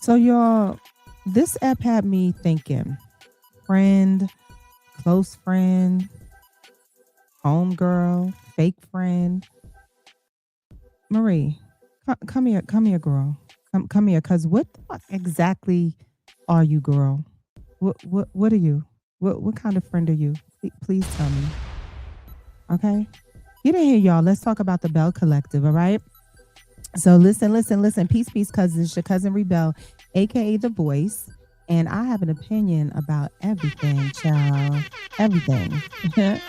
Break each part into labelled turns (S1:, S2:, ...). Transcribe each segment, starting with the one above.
S1: So, y'all, this app had me thinking friend, close friend, homegirl, fake friend. Marie, come here, girl. Come here, cause what the fuck exactly are you, girl? What are you? What kind of friend are you? Please tell me. Okay, get in here, y'all. Let's talk about the Bell Collective. All right. So listen. Peace, peace, cousins. It's your cousin Reebell, aka the Voice, and I have an opinion about everything, child. Everything. Okay.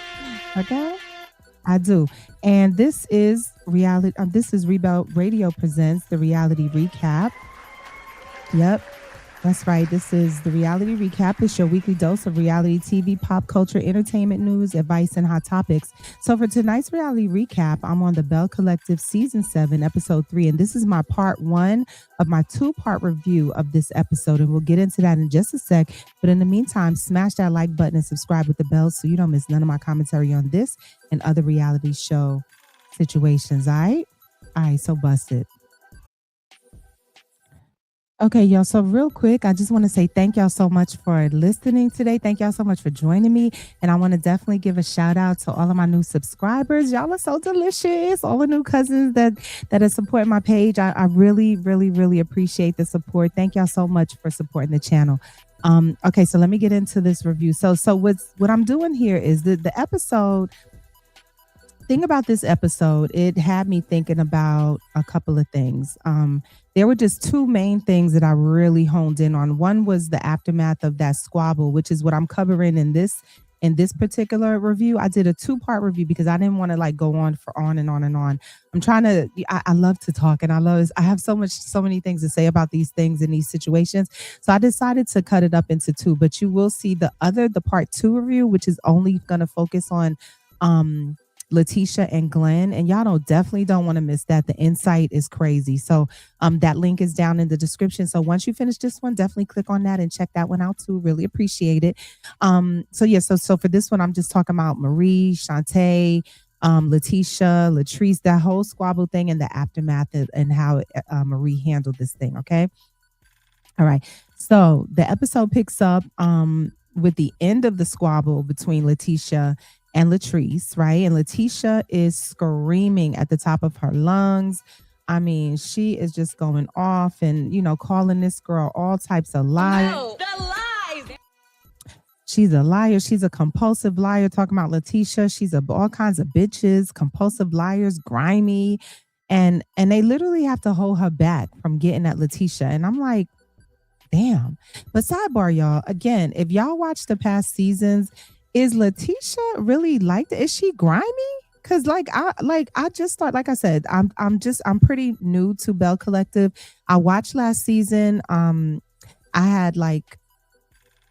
S1: I do. And this is reality. This is Reebell Radio presents the reality recap. Yep, that's right. This is the reality recap. It's your weekly dose of reality TV, pop culture, entertainment news, advice, and hot topics. So for tonight's reality recap, I'm on the Bell Collective Season 7, Episode 3. And this is my part one of my two-part review of this episode. And we'll get into that in just a sec. But in the meantime, smash that like button and subscribe with the bell so you don't miss none of my commentary on this and other reality show situations. All right? All right, so bust it. Okay, y'all. So, real quick, I just want to say thank y'all so much for listening today. Thank y'all so much for joining me. And I want to definitely give a shout out to all of my new subscribers. Y'all are so delicious. All the new cousins that are supporting my page. I really, really, really appreciate the support. Thank y'all so much for supporting the channel. Okay, so let me get into this review. So what I'm doing here is the episode. Thing about this episode, it had me thinking about a couple of things. There were just two main things that I really honed in on. One was the aftermath of that squabble, which is what I'm covering in this particular review. I did a two-part review because I didn't want to like go on for on and on and on. I'm trying to. I love to talk, and I have so many things to say about these things in these situations. So I decided to cut it up into two. But you will see the part two review, which is only going to focus on LATESHIA and GLEN, and y'all definitely don't want to miss that. The insight is crazy. So that link is down in the description. So once you finish this one, definitely click on that and check that one out too. Really appreciate it. So for this one, I'm just talking about Marie, Shantae, LATESHIA, Latrice, that whole squabble thing and the aftermath and how Marie handled this thing. Okay. All right. So the episode picks up with the end of the squabble between LATESHIA and Latrice, right? And LATESHIA is screaming at the top of her lungs. I mean, she is just going off and, calling this girl all types of lies. No, the lies. She's a liar. She's a compulsive liar. Talking about LATESHIA. She's all kinds of bitches, compulsive liars, grimy. And they literally have to hold her back from getting at LATESHIA. And I'm like, damn. But sidebar, y'all, again, if y'all watch the past seasons, is LATESHIA really like that? Is she grimy? Cause I just start, like I said, I'm pretty new to Bell Collective. I watched last season. I had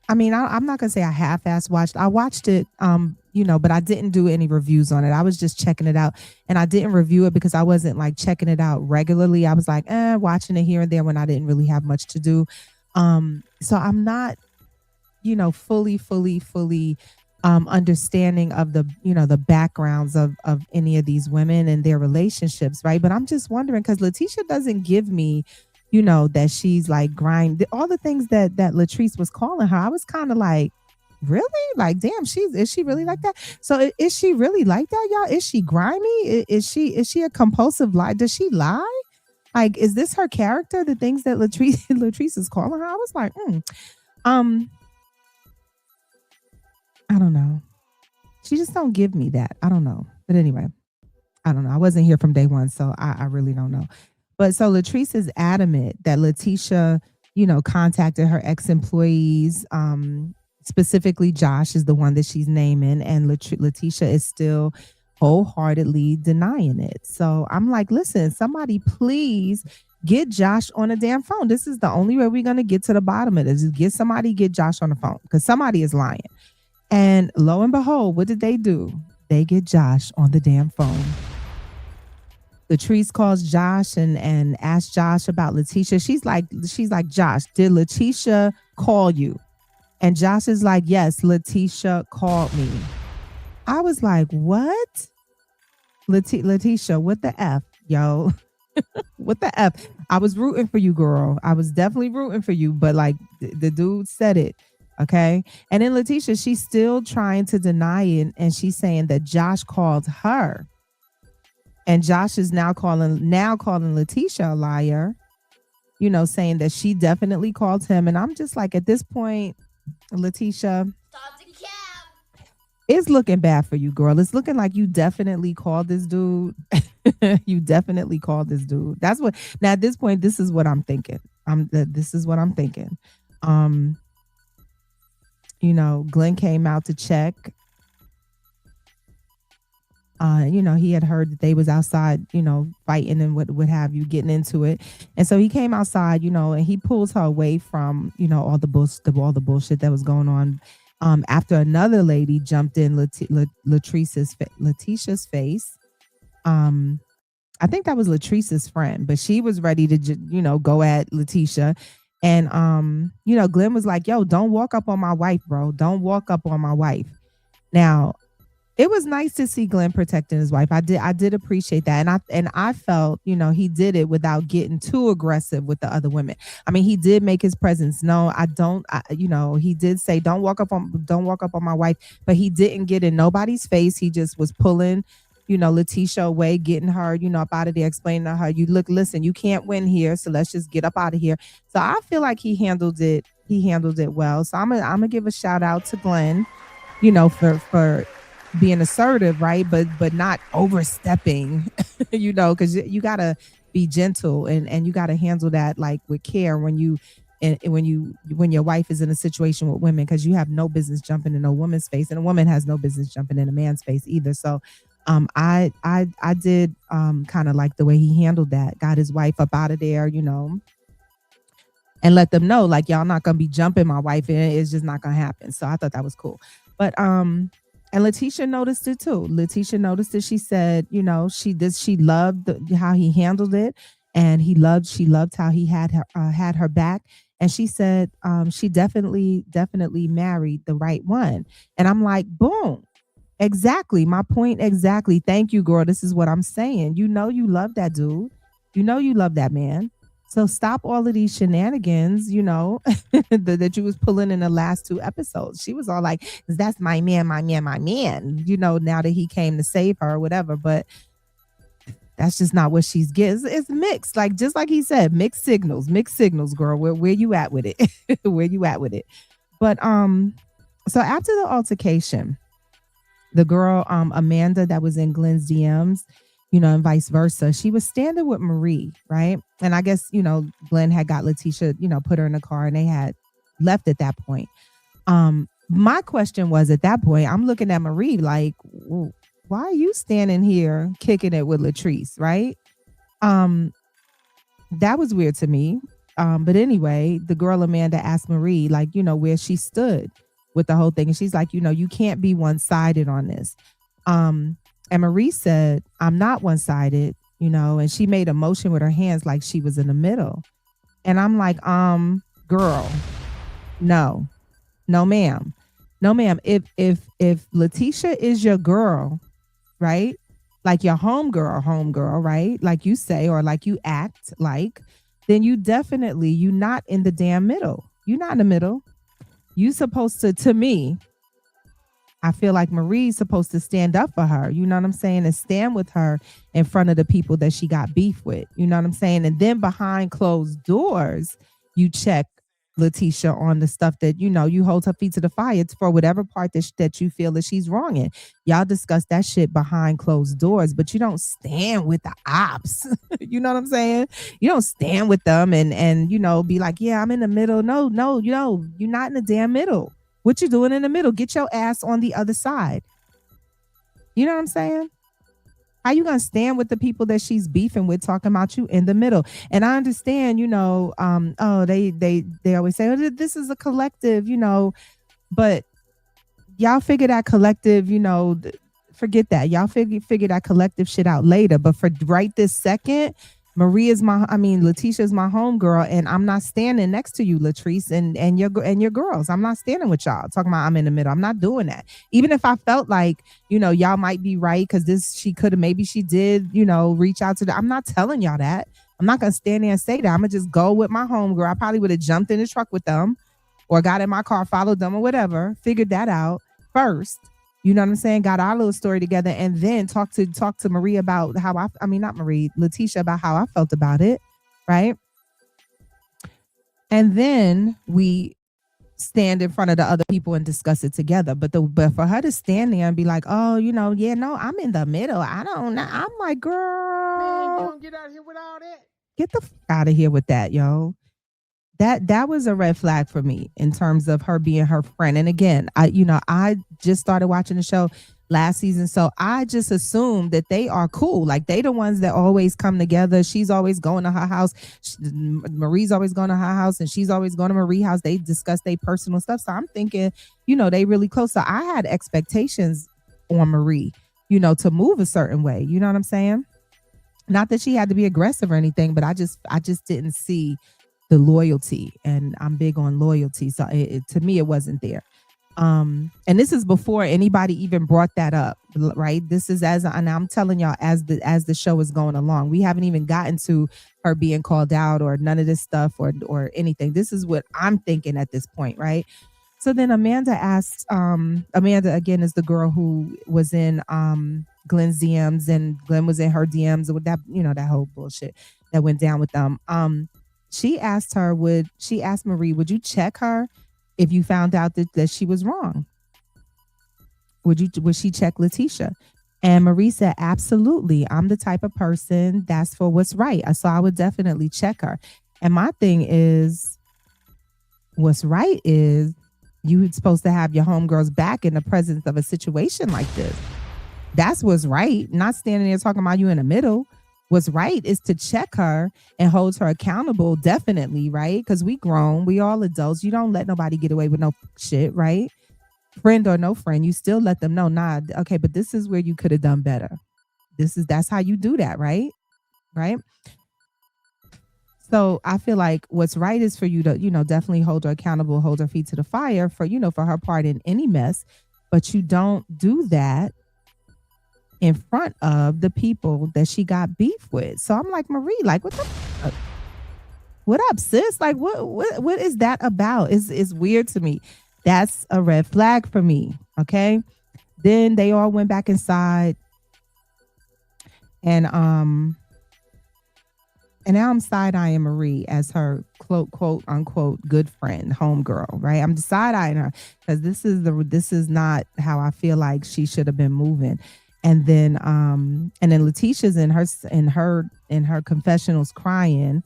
S1: I'm not gonna say I half-ass watched. I watched it, but I didn't do any reviews on it. I was just checking it out, and I didn't review it because I wasn't like checking it out regularly. I was like, watching it here and there when I didn't really have much to do. So I'm not, fully understanding of the backgrounds of any of these women and their relationships, right? But I'm just wondering because LATESHIA doesn't give me, that she's like grind, all the things that Latrice was calling her. I was kind of like, really? Like, damn, is she really like that? So is she really like that, y'all? Is she grimy? Is she a compulsive lie? Does she lie? Like, is this her character? The things that Latrice is calling her? I was like, I don't know. She just don't give me that. I don't know. But anyway, I don't know. I wasn't here from day one, so I really don't know. But so Latrice is adamant that LATESHIA, contacted her ex-employees. Specifically, Josh is the one that she's naming, and LATESHIA is still wholeheartedly denying it. So I'm like, listen, somebody please get Josh on a damn phone. This is the only way we're going to get to the bottom of this. Is get Josh on the phone because somebody is lying. And lo and behold, what did they do? They get Josh on the damn phone. Latrice calls Josh and asks Josh about LATESHIA. She's like, Josh, did LATESHIA call you? And Josh is like, yes, LATESHIA called me. I was like, what? LATESHIA, what the F, yo? What the F? I was rooting for you, girl. I was definitely rooting for you, but like the dude said it. Okay. And then Letitia, she's still trying to deny it. And she's saying that Josh called her. And Josh is now calling Letitia a liar, saying that she definitely called him. And I'm just like, at this point, Letitia, it's looking bad for you, girl. It's looking like you definitely called this dude. You definitely called this dude. That's what. Now at this point, this is what I'm thinking. This is what I'm thinking. Um, Glenn came out to check. He had heard that they was outside, fighting and what have you, getting into it. And so he came outside, and he pulls her away from, all the bullshit that was going on. After another lady jumped in Letitia's face. I think that was Latrice's friend, but she was ready to, go at Letitia. And, Glenn was like, yo, don't walk up on my wife, bro. Don't walk up on my wife. Now, it was nice to see Glenn protecting his wife. I did appreciate that. And I felt, he did it without getting too aggressive with the other women. I mean, he did make his presence known. He did say, don't walk up on my wife, but he didn't get in nobody's face. He just was pulling, Letitia away, getting her, up out of there, explaining to her, listen, you can't win here. So let's just get up out of here. So I feel like he handled it well. So I'm gonna give a shout out to Glenn, for being assertive, right? But not overstepping, because you gotta be gentle and you gotta handle that like with care when your wife is in a situation with women, because you have no business jumping in a woman's face, and a woman has no business jumping in a man's face either. So I did kind of like the way he handled that, got his wife up out of there, and let them know like y'all not gonna be jumping my wife, and it's just not gonna happen. So I thought that was cool. But and Letitia noticed it too. Letitia noticed it. She said, she loved how he handled it, and she loved how he had her back. And she said, she definitely married the right one. And I'm like, boom, exactly my point. Exactly. Thank you, girl. This is what I'm saying. You love that dude. You love that man. So stop all of these shenanigans, that you was pulling in the last two episodes. She was all like, that's my man, my man, my man, now that he came to save her or whatever. But that's just not what she's getting. It's mixed. Like, just like he said, mixed signals, girl. Where you at with it? Where you at with it? But so after the altercation, the girl, Amanda, that was in Glenn's DMs, and vice versa, she was standing with Marie, right? And I guess, Glenn had got Letitia, put her in the car, and they had left at that point. My question was, at that point, I'm looking at Marie like, well, why are you standing here kicking it with Latrice, right? That was weird to me. But anyway, the girl Amanda asked Marie, like, where she stood with the whole thing. And she's like, you can't be one-sided on this. And Marie said, I'm not one-sided, and she made a motion with her hands like she was in the middle. And I'm like, girl, no, ma'am. No, ma'am. If Letitia is your girl, right? Like your homegirl, right? Like you say, or like you act like, then you're not in the damn middle. You're not in the middle. You supposed to me, I feel like Marie's supposed to stand up for her. You know what I'm saying? And stand with her in front of the people that she got beef with. You know what I'm saying? And then behind closed doors, you check Letitia on the stuff that, you hold her feet to the fire for whatever part that you feel that she's wrong in. Y'all discuss that shit behind closed doors, but you don't stand with the ops. You know what I'm saying? You don't stand with them and be like, yeah, I'm in the middle. No, you're not in the damn middle. What you doing in the middle? Get your ass on the other side. You know what I'm saying? How you gonna stand with the people that she's beefing with, talking about you in the middle? And I understand, they always say, oh, this is a collective, but y'all figure that collective, forget that. Y'all figure that collective shit out later. But for right this second, Letitia's my homegirl, and I'm not standing next to you, Latrice, and your girls. I'm not standing with y'all. Talking about I'm in the middle. I'm not doing that. Even if I felt like, y'all might be right because she could have, maybe she did, reach out to I'm not telling y'all that. I'm not gonna stand there and say that. I'm gonna just go with my homegirl. I probably would have jumped in the truck with them, or got in my car, followed them, or whatever. Figured that out first. You know what I'm saying? Got our little story together, and then talk to Marie about how not Marie, Letitia, about how I felt about it, right? And then we stand in front of the other people and discuss it together. But for her to stand there and be like, oh, I'm in the middle. I don't know. I'm like, girl,
S2: man, you don't get out of here with all that.
S1: Get the out of here with that, yo. That was a red flag for me in terms of her being her friend. And again, I just started watching the show last season, so I just assumed that they are cool. Like, they the ones that always come together. She's always going to her house. Marie's always going to her house, and she's always going to Marie's house. They discuss their personal stuff. So I'm thinking, they really close. So I had expectations on Marie, to move a certain way. You know what I'm saying? Not that she had to be aggressive or anything, but I just didn't see the loyalty, and I'm big on loyalty. So to me, it wasn't there. And this is before anybody even brought that up, right? This is and I'm telling y'all, as the show is going along, we haven't even gotten to her being called out or none of this stuff or anything. This is what I'm thinking at this point, right? So then Amanda asked, Amanda again is the girl who was in Glen's DMs, and Glen was in her DMs with that, that whole bullshit that went down with them. She asked Marie, would you check her if you found out that she was wrong? Would she check Letitia? And Marie said, absolutely. I'm the type of person that's for what's right. So I would definitely check her. And my thing is, what's right is you're supposed to have your homegirls back in the presence of a situation like this. That's what's right. Not standing there talking about you in the middle. What's right is to check her and hold her accountable, definitely, right? Because we grown, we all adults. You don't let nobody get away with no shit, right? Friend or no friend, you still let them know, nah, okay, but this is where you could have done better. That's how you do that, right? Right? So I feel like what's right is for you to, definitely hold her accountable, hold her feet to the fire for, for her part in any mess. But you don't do that in front of the people that she got beef with. So I'm like, Marie, like, what up, sis? Like, what is that about? It's weird to me. That's a red flag for me. Okay. Then they all went back inside, and now I'm side-eyeing Marie as her quote unquote good friend, homegirl, right? I'm side-eyeing her because this is not how I feel like she should have been moving. And then Letitia's in her confessionals crying,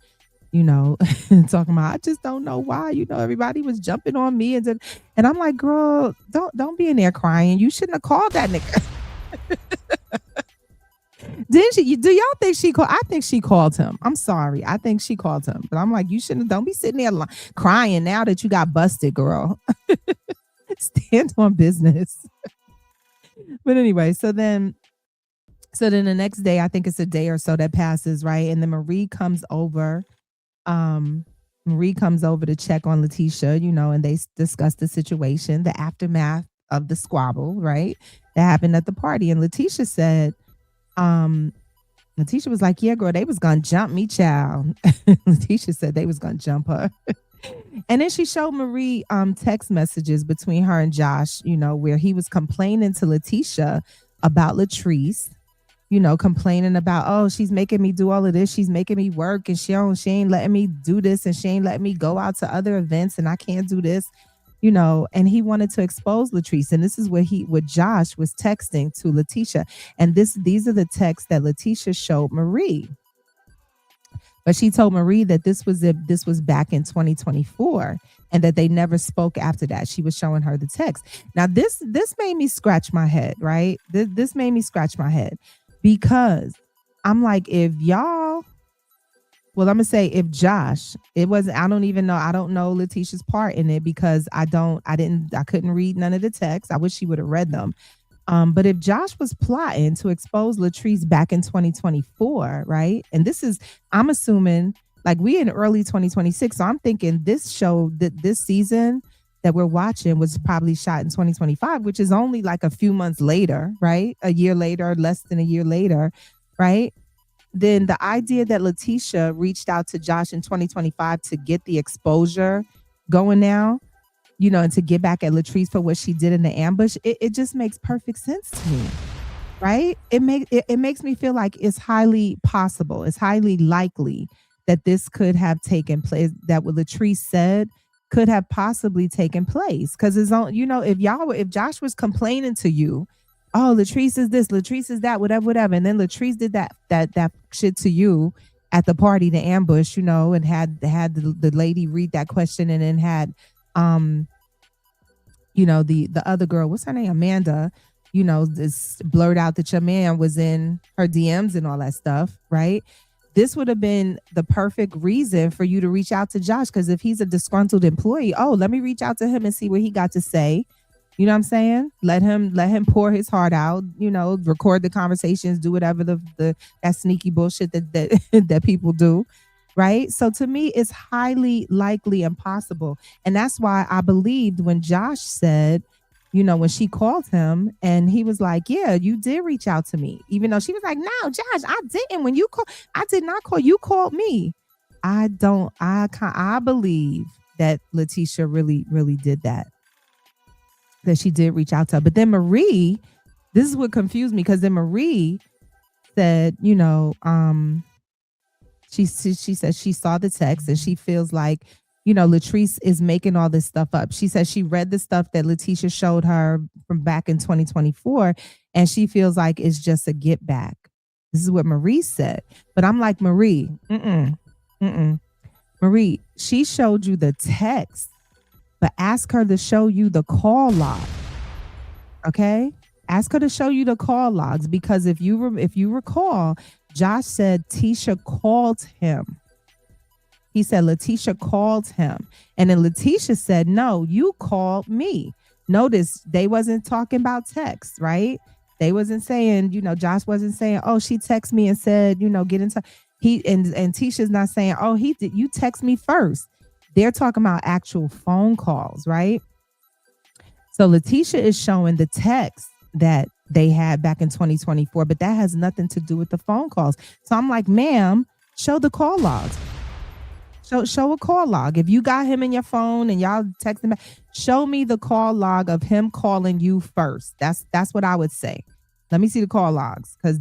S1: talking about, I just don't know why, everybody was jumping on me, and I'm like, girl, don't be in there crying. You shouldn't have called that nigga. Didn't she? Do y'all think she called? I think she called him. I'm sorry. I think she called him. But I'm like, don't be sitting there crying now that you got busted, girl. Stand on business. But anyway, so then the next day, I think it's a day or so that passes, right? And then Marie comes over. Marie comes over to check on Letitia, and they discuss the situation, the aftermath of the squabble, right? That happened at the party. And Letitia said, Letitia was like, yeah, girl, they was gonna jump me, child. Letitia said they was gonna jump her. And then she showed Marie text messages between her and Josh, where he was complaining to Letitia about Latrice, complaining about, oh, she's making me do all of this. She's making me work, and she ain't letting me do this, and she ain't letting me go out to other events, and I can't do this, and he wanted to expose Latrice. And this is what Josh was texting to Letitia. And these are the texts that Letitia showed Marie. But she told Marie that this was back in 2024, and that they never spoke after that. She was showing her the text. Now, this made me scratch my head, right? This made me scratch my head, because I'm like, if Josh, I don't know Letitia's part in it, because I couldn't read none of the texts. I wish she would have read them. But if Josh was plotting to expose Latrice back in 2024, right? And this is, I'm assuming, like we in early 2026. So I'm thinking this show, that this season that we're watching was probably shot in 2025, which is only like a few months later, right? A year later, less than a year later, right? Then the idea that LATESHIA reached out to Josh in 2025 to get the exposure going now, and to get back at Latrice for what she did in the ambush, it just makes perfect sense to me, right? It makes me feel like it's highly possible, it's highly likely that this could have taken place, that what Latrice said could have possibly taken place. Because it's on, if Josh was complaining to you, oh, Latrice is this, Latrice is that, whatever, and then Latrice did that shit to you at the party, the ambush, and had the lady read that question, and then had the other girl, what's her name, Amanda, this blurt out that your man was in her DMs and all that stuff, right? This would have been the perfect reason for you to reach out to Josh, because if he's a disgruntled employee, oh, let me reach out to him and see what he got to say. You know what I'm saying? Let him pour his heart out, record the conversations, do whatever that sneaky bullshit that that people do. Right. So to me, it's highly likely impossible. And that's why I believed when Josh said, when she called him and he was like, yeah, you did reach out to me, even though she was like, no, Josh, I didn't. When you call, I did not call. You called me. I believe that LATESHIA really, really did that she did reach out to her. But then Marie, this is what confused me, because then Marie said, she said she saw the text and she feels like, Latrice is making all this stuff up. She said she read the stuff that LATESHIA showed her from back in 2024, and she feels like it's just a get back. This is what Marie said. But I'm like, Marie, Marie, she showed you the text, but ask her to show you the call log. Okay? Ask her to show you the call logs, because if you recall, Josh said Tisha called him. He said LATESHIA called him. And then LATESHIA said, no, you called me. Notice they wasn't talking about text, right? They wasn't saying, Josh wasn't saying, oh, she texted me and said, get in touch. And Tisha's not saying, oh, you text me first. They're talking about actual phone calls, right? So LATESHIA is showing the text that they had back in 2024, but that has nothing to do with the phone calls. So I'm like, ma'am, show the call logs. Show a call log. If you got him in your phone and y'all texting back, show me the call log of him calling you first. That's what I would say. Let me see the call logs, because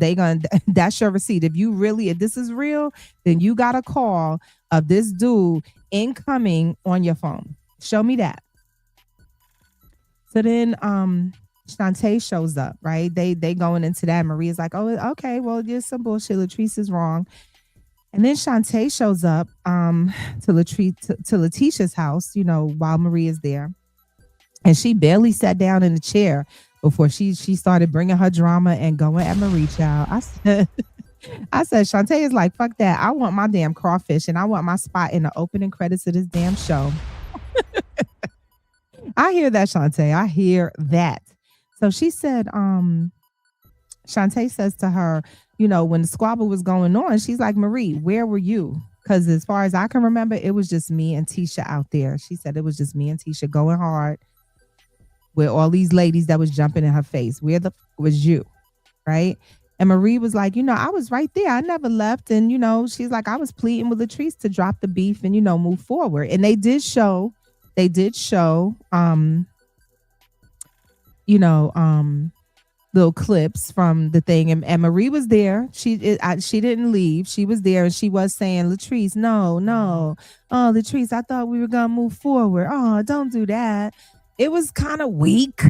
S1: that's your receipt. If this is real, then you got a call of this dude incoming on your phone. Show me that. So then Shantae shows up, right? They going into that. Maria's like, oh, okay, well, there's some bullshit. Latrice is wrong. And then Shantae shows up to LATESHIA's house, while Marie is there. And she barely sat down in the chair before she started bringing her drama and going at Marie, child. I said, Shantae is like, fuck that. I want my damn crawfish, and I want my spot in the opening credits of this damn show. I hear that, Shantae. I hear that. So she said, Shantae says to her, when the squabble was going on, she's like, Marie, where were you? Because as far as I can remember, it was just me and Tisha out there. She said it was just me and Tisha going hard with all these ladies that was jumping in her face. Where the was you? Right? And Marie was like, I was right there. I never left. And, she's like, I was pleading with Latrice to drop the beef and, move forward. And they did show, little clips from the thing, and Marie was there. She didn't leave. She was there, and she was saying, Latrice, no, oh, Latrice, I thought we were gonna move forward. Oh, don't do that. It was kind of weak.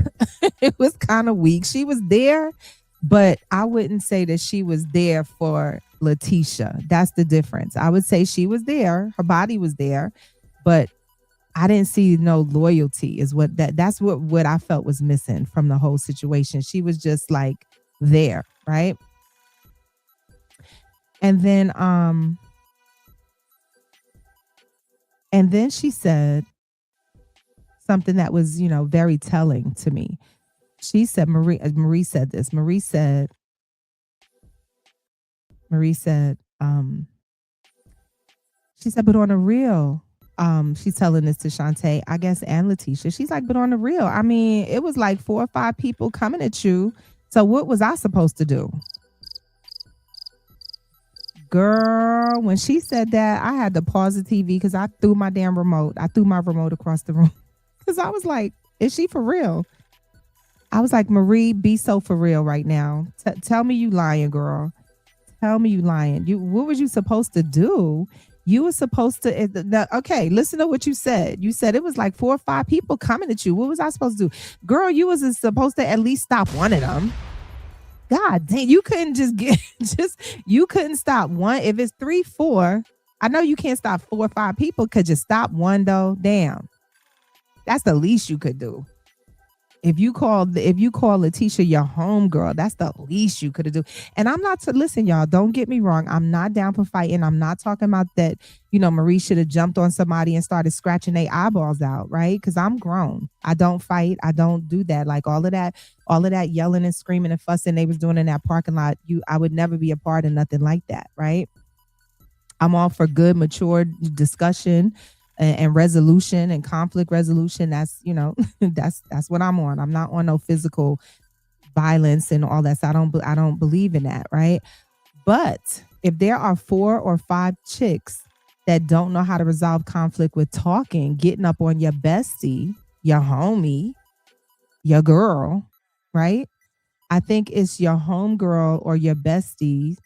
S1: It was kind of weak. She was there, but I wouldn't say that she was there for LATESHIA. That's the difference. I would say she was there. Her body was there, but I didn't see no loyalty is that's what I felt was missing from the whole situation. She was just like there, right? And then she said something that was, very telling to me. She said, Marie said this. Marie said, she said, but on the real, she's telling this to Shantae, I guess, and LaTesha. She's like, but on the real, I mean, it was like 4 or 5 people coming at you. So what was I supposed to do? Girl, when she said that, I had to pause the TV because I threw my damn remote. I threw my remote across the room because I was like, is she for real? I was like, Marie, be so for real right now. Tell me you lying, girl. Tell me you lying. What was you supposed to do? You were supposed to, okay, listen to what you said. You said it was like 4 or 5 people coming at you. What was I supposed to do? Girl, you was supposed to at least stop one of them. God dang, you couldn't you couldn't stop one. If it's 3, 4, I know you can't stop 4 or 5 people. Could you stop one though? Damn. That's the least you could do. If you call LaTesha your homegirl, that's the least you could have do. And I'm not to listen, y'all. Don't get me wrong. I'm not down for fighting. I'm not talking about that. Marie should have jumped on somebody and started scratching their eyeballs out, right? Because I'm grown. I don't fight. I don't do that. Like all of that yelling and screaming and fussing they was doing in that parking lot. I would never be a part of nothing like that, right? I'm all for good, mature discussion and resolution and conflict resolution. That's that's what I'm on. I'm not on no physical violence and all that. So I don't believe in that, right? But if there are 4 or 5 chicks that don't know how to resolve conflict with talking, getting up on your bestie, your homie, your girl, right? I think it's your homegirl or your bestie.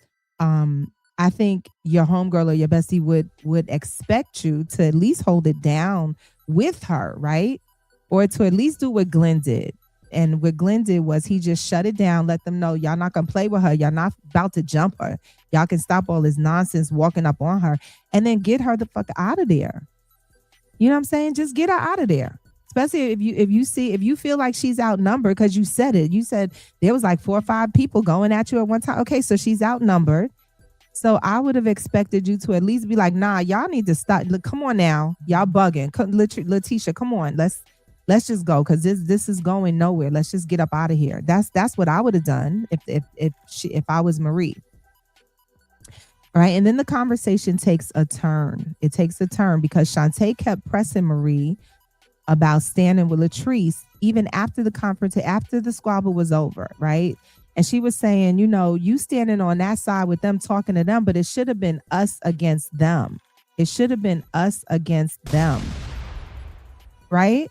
S1: I think your homegirl or your bestie would expect you to at least hold it down with her, right? Or to at least do what GLEN did. And what GLEN did was he just shut it down, let them know y'all not gonna play with her. Y'all not about to jump her. Y'all can stop all this nonsense walking up on her and then get her the fuck out of there. You know what I'm saying? Just get her out of there. Especially if you feel like she's outnumbered, because you said it. You said there was like 4 or 5 people going at you at one time. Okay, so she's outnumbered. So I would have expected you to at least be like, nah, y'all need to stop. Look, come on now. Y'all bugging. LaTesha, come on. Let's just go, because this is going nowhere. Let's just get up out of here. That's what I would have done if I was Marie. All right. And then the conversation takes a turn. It takes a turn because Shantae kept pressing Marie about standing with Latrice even after the conference, after the squabble was over, right? And she was saying, you standing on that side with them, talking to them, but it should have been us against them. It should have been us against them. Right?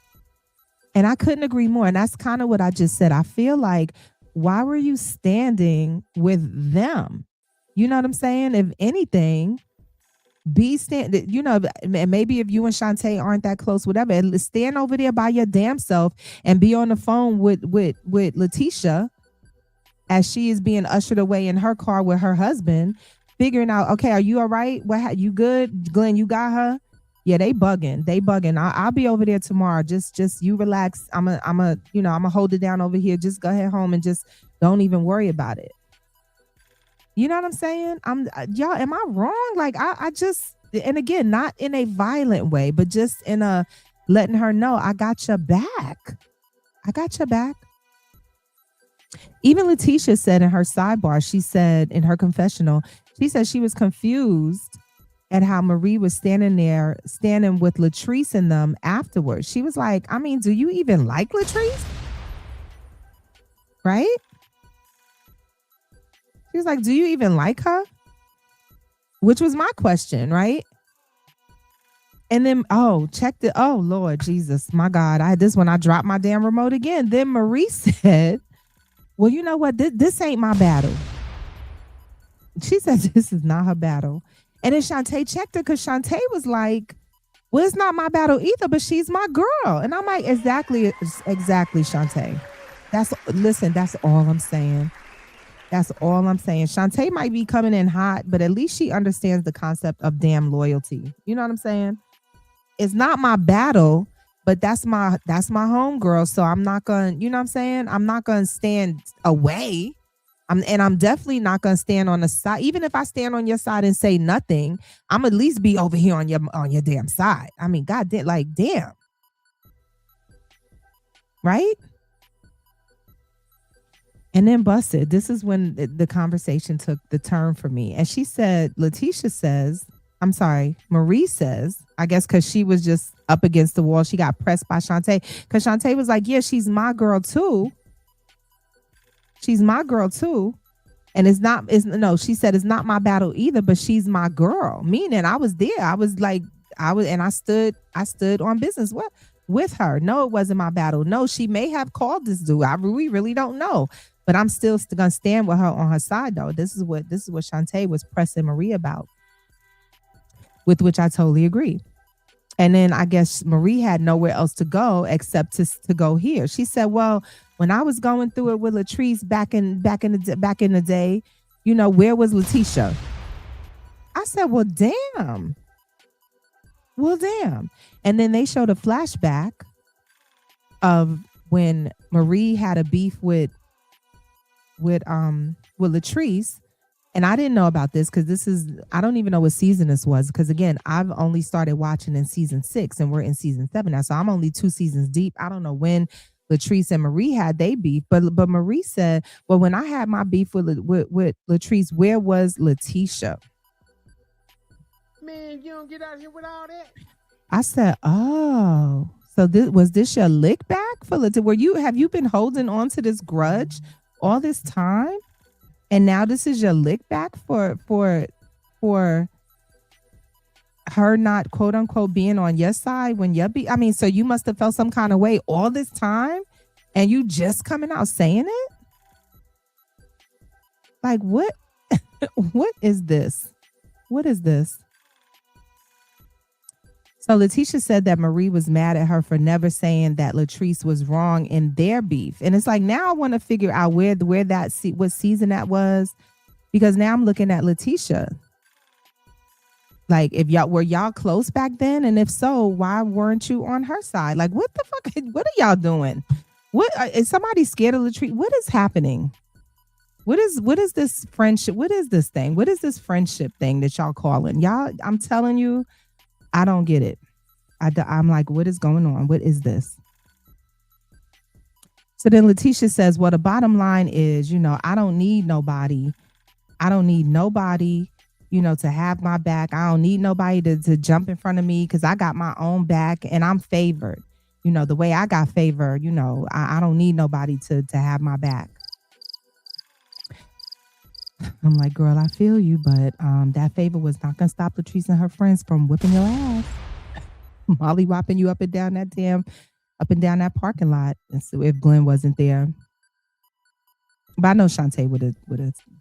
S1: And I couldn't agree more. And that's kind of what I just said. I feel like, why were you standing with them? You know what I'm saying? If anything, maybe if you and Shantae aren't that close, whatever, stand over there by your damn self and be on the phone with LaTesha as she is being ushered away in her car with her husband, figuring out, okay, are you all right? You good? GLEN, you got her? Yeah, they bugging. I'll be over there tomorrow. Just you relax. I'm a hold it down over here. Just go ahead home and just don't even worry about it. You know what I'm saying? Y'all, am I wrong? Like I just, and again, not in a violent way, but just in a letting her know I got your back. I got your back. Even LaTesha said in her sidebar, she said in her confessional, she said she was confused at how Marie was standing with Latrice and them afterwards. She was like, I mean, do you even like Latrice? Right? She was like, do you even like her? Which was my question, right? And then, oh Lord Jesus, my God. I dropped my damn remote again. Then Marie said, well, you know what? This ain't my battle. She said this is not her battle. And then Shantae checked her because Shantae was like, well, it's not my battle either, but she's my girl. And I'm like, exactly, Shantae. That's all I'm saying. That's all I'm saying. Shantae might be coming in hot, but at least she understands the concept of damn loyalty. You know what I'm saying? It's not my battle, but that's my homegirl. So I'm not going, you know what I'm saying? I'm not going to stand away. I'm definitely not going to stand on the side. Even if I stand on your side and say nothing, I'm at least be over here on your damn side. I mean, God damn, like, damn. Right? And then busted. This is when the conversation took the turn for me. And she said, Letitia says, I'm sorry, Marie says, I guess because she was just up against the wall. She got pressed by Shantae. Because Shantae was like, yeah, she's my girl too. She's my girl too. And it's not, it's no, she said it's not my battle either, but she's my girl. Meaning I was there. I was like, I stood on business with her. No, it wasn't my battle. No, she may have called this dude. We really don't know. But I'm still gonna stand with her on her side though. This is what Shantae was pressing Marie about, with which I totally agree. And then I guess Marie had nowhere else to go except to go here. She said, "Well, when I was going through it with Latrice back in the day, where was Letitia?" I said, "Well, damn. Well, damn." And then they showed a flashback of when Marie had a beef with Latrice. And I didn't know about this because I don't even know what season this was. Because again, I've only started watching in season 6 and we're in season 7 now. So I'm only 2 seasons deep. I don't know when Latrice and Marie had they beef. But Marie said, well, when I had my beef with Latrice, where was Letitia?
S2: Man, you don't get out here with all that.
S1: I said, oh, so was this your lick back for Letitia? Have you been holding on to this grudge all this time? And now this is your lick back for her not quote unquote being on your side when so you must have felt some kind of way all this time and you just coming out saying it? Like what? What is this? What is this? So Letitia said that Marie was mad at her for never saying that Latrice was wrong in their beef. And it's like, now I want to figure out what season that was, because now I'm looking at Letitia. Like, if were y'all close back then? And if so, why weren't you on her side? Like, what the fuck? What are y'all doing? What is somebody scared of Latrice? What is happening? What is this friendship? What is this thing? What is this friendship thing that y'all calling? Y'all, I'm telling you, I don't get it. I'm like, what is going on? What is this? So then Letitia says, well, the bottom line is, I don't need nobody. I don't need nobody, to have my back. I don't need nobody to jump in front of me because I got my own back and I'm favored. The way I got favored, I don't need nobody to have my back. I'm like, girl, I feel you, but that favor was not gonna stop Latrice and her friends from whipping your ass, molly whopping you up and down that parking lot. And so if Glenn wasn't there, but I know Shantae would have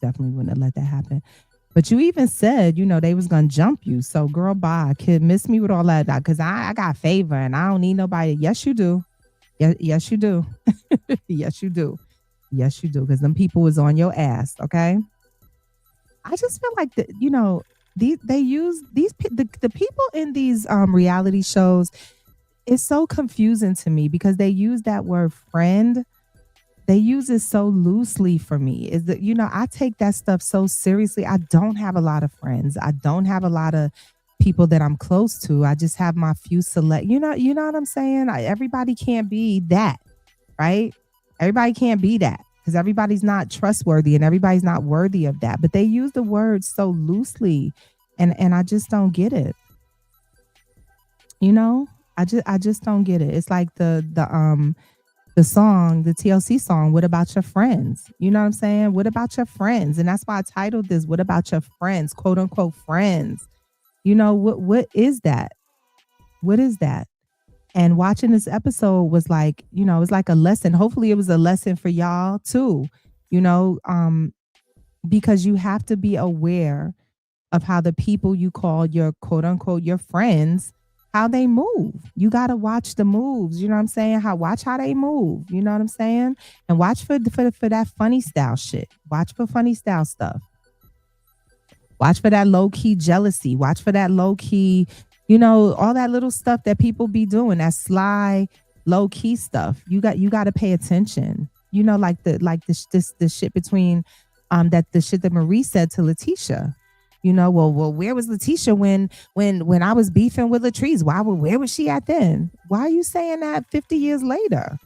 S1: definitely wouldn't have let that happen. But you even said, they was gonna jump you. So girl, bye, kid, miss me with all that because I got favor and I don't need nobody. Yes, you do. Yes, you do. Yes, you do. Yes, you do. Because them people was on your ass. Okay. I just feel like they use the people in these reality shows. It's so confusing to me because they use that word friend. They use it so loosely for me. Is that I take that stuff so seriously. I don't have a lot of friends. I don't have a lot of people that I'm close to. I just have my few select. You know what I'm saying? Everybody can't be that, right? Everybody can't be that. Because everybody's not trustworthy and everybody's not worthy of that. But they use the word so loosely, and I just don't get it. I just don't get it. It's like the song, the TLC song, "What About Your Friends?" You know what I'm saying? What about your friends? And that's why I titled this, "What About Your Friends?" Quote unquote friends. What is that? What is that? And watching this episode was like, it was like a lesson. Hopefully it was a lesson for y'all too, because you have to be aware of how the people you call your quote unquote, your friends, how they move. You got to watch the moves. You know what I'm saying? Watch how they move. You know what I'm saying? And watch for that funny style shit. Watch for funny style stuff. Watch for that low key jealousy. Watch for that low key, all that little stuff that people be doing, that sly, low key stuff. You got to pay attention. Like the shit between the shit that Marie said to Letitia. Well, where was Letitia when I was beefing with Latrice? Where was she at then? Why are you saying that 50 years later?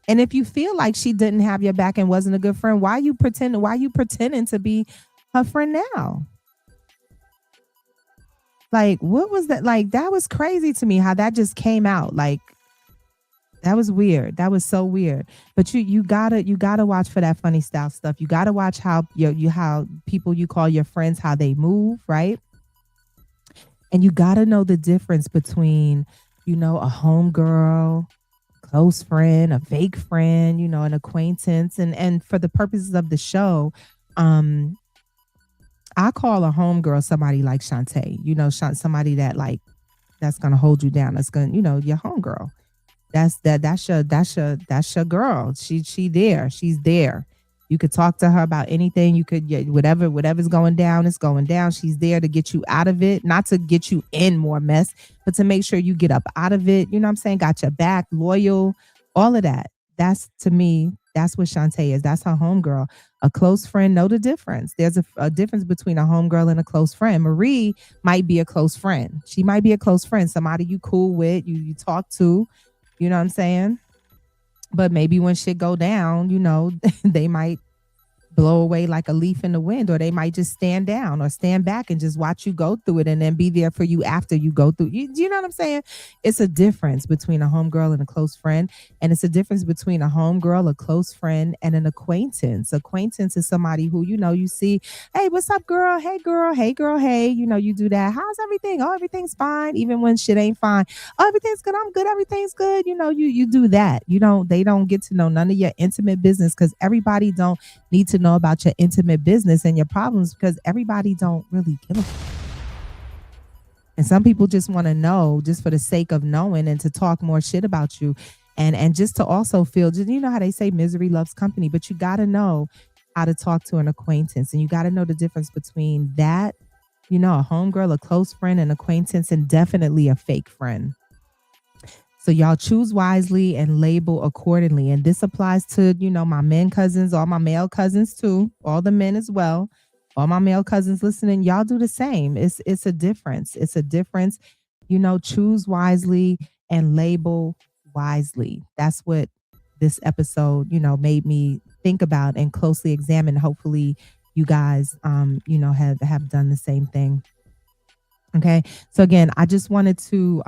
S1: And if you feel like she didn't have your back and wasn't a good friend, why you pretending? Why you pretending to be her friend now? Like, what was that? Like, that was crazy to me how that just came out. Like, that was weird. That was so weird. But you gotta watch for that funny style stuff. You gotta watch how how people you call your friends, how they move, right? And you gotta know the difference between, a homegirl, close friend, a fake friend, an acquaintance. And for the purposes of the show, um, I call a homegirl somebody like Shantae, somebody that like that's gonna hold you down. That's gonna, your homegirl. That's your girl. She there. She's there. You could talk to her about anything. You could, yeah, whatever's going down is going down. She's there to get you out of it, not to get you in more mess, but to make sure you get up out of it. You know what I'm saying? Got your back, loyal, all of that. That's, to me, that's what Shantae is. That's her homegirl. A close friend, know the difference. There's a difference between a homegirl and a close friend. Marie might be a close friend. She might be a close friend, somebody you cool with, you talk to. You know what I'm saying? But maybe when shit go down, they might blow away like a leaf in the wind, or they might just stand down or stand back and just watch you go through it and then be there for you after you go through. You know what I'm saying? It's a difference between a homegirl and a close friend. And it's a difference between a homegirl, a close friend, and an acquaintance. Acquaintance is somebody who, you see, hey, what's up, girl? Hey, girl. Hey, girl. Hey, you do that. How's everything? Oh, everything's fine. Even when shit ain't fine. Oh, everything's good. I'm good. Everything's good. You do that. They don't get to know none of your intimate business, because everybody don't need to know about your intimate business and your problems, because everybody don't really give a and some people just want to know just for the sake of knowing and to talk more shit about you, and just to also feel, just, how they say misery loves company. But you got to know how to talk to an acquaintance, and you got to know the difference between that, a homegirl, a close friend, an acquaintance, and definitely a fake friend. So y'all choose wisely and label accordingly. And this applies to, my men cousins, all my male cousins too, all the men as well. All my male cousins listening, y'all do the same. It's a difference. It's a difference. Choose wisely and label wisely. That's what this episode, made me think about and closely examine. Hopefully you guys, have done the same thing. Okay. So again, I just wanted to,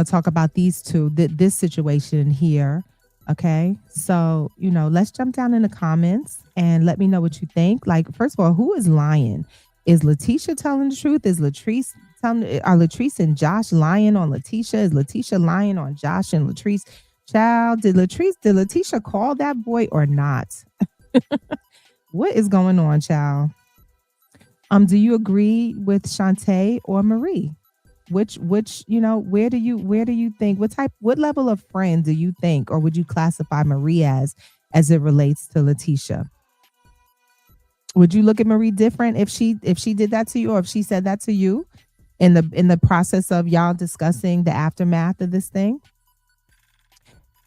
S1: talk about these two, this situation here. Okay. So, let's jump down in the comments and let me know what you think. Like, first of all, who is lying? Is LATESHIA telling the truth? Is Latrice are Latrice and Josh lying on LATESHIA? Is LATESHIA lying on Josh and Latrice? Child, did LATESHIA call that boy or not? What is going on, child? Do you agree with Shantae or Marie? Which where do you think, what level of friend do you think, or would you classify Marie as it relates to LATESHIA? Would you look at Marie different if she did that to you, or if she said that to you in the process of y'all discussing the aftermath of this thing?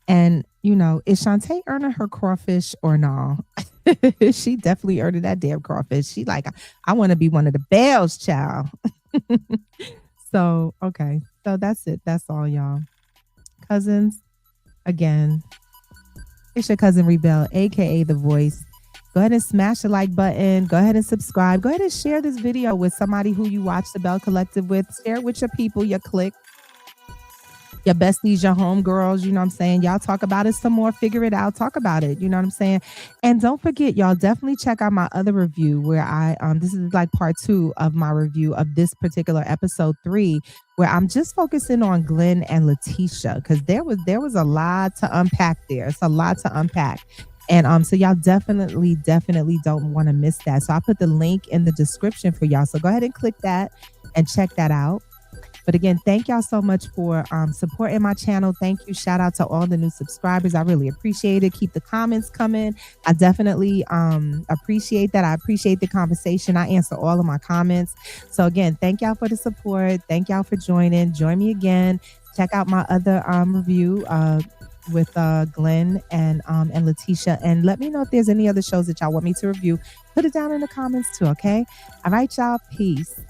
S1: And is Shantae earning her crawfish or no? She definitely earned that damn crawfish. She like, I want to be one of the Bells, child. So, okay. So that's it. That's all, y'all. Cousins, again, it's your cousin Reebell, aka The Voice. Go ahead and smash the like button. Go ahead and subscribe. Go ahead and share this video with somebody who you watch the Belle Collective with. Share it with your people, your clique, your besties, your homegirls. You know what I'm saying? Y'all talk about it some more. Figure it out. Talk about it. You know what I'm saying? And don't forget, y'all, definitely check out my other review where I this is like part 2 of my review of this particular episode 3, where I'm just focusing on GLEN and LATESHIA, because there was a lot to unpack there. It's a lot to unpack. And so y'all definitely don't want to miss that. So I put the link in the description for y'all. So go ahead and click that and check that out. But again, thank y'all so much for supporting my channel. Thank you. Shout out to all the new subscribers. I really appreciate it. Keep the comments coming. I definitely appreciate that. I appreciate the conversation. I answer all of my comments. So again, thank y'all for the support. Thank y'all for joining. Join me again. Check out my other review with GLEN and LATESHIA. And let me know if there's any other shows that y'all want me to review. Put it down in the comments too, okay? All right, y'all. Peace.